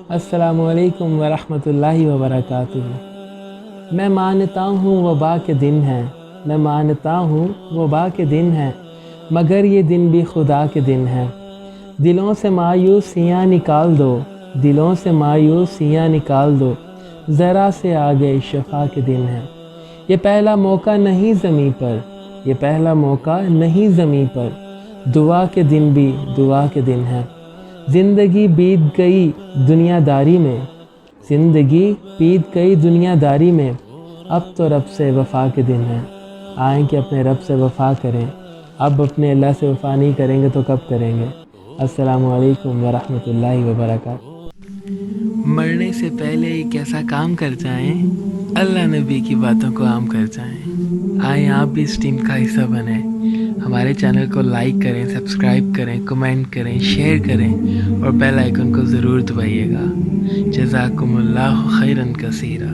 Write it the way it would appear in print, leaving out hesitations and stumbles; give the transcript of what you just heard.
السلام علیکم ورحمۃ اللہ وبرکاتہ۔ میں مانتا ہوں وبا کے دن ہیں، میں مانتا ہوں وبا کے دن ہیں، مگر یہ دن بھی خدا کے دن ہیں۔ دلوں سے مایوسیاں نکال دو، دلوں سے مایوسیاں نکال دو، ذرا سے آگے شفا کے دن ہیں۔ یہ پہلا موقع نہیں زمیں پر، یہ پہلا موقع نہیں زمیں پر، دعا کے دن بھی دعا کے دن ہیں۔ زندگی بیت گئی دنیا داری میں، زندگی بیت گئی دنیا داری میں، اب تو رب سے وفا کے دن ہیں۔ آئیں کہ اپنے رب سے وفا کریں، اب اپنے اللہ سے وفا نہیں کریں گے تو کب کریں گے؟ السلام علیکم ورحمۃ اللہ وبرکاتہ۔ مرنے سے پہلے ایک ایسا کام کر جائیں، اللہ نبی کی باتوں کو عام کر جائیں۔ آئیں آپ بھی اس ٹیم کا حصہ بنیں، ہمارے چینل کو لائک کریں، سبسکرائب کریں، کمنٹ کریں، شیئر کریں اور بیل آئیکن کو ضرور دبائیے گا۔ جزاکم اللہ خیرا کثیرا۔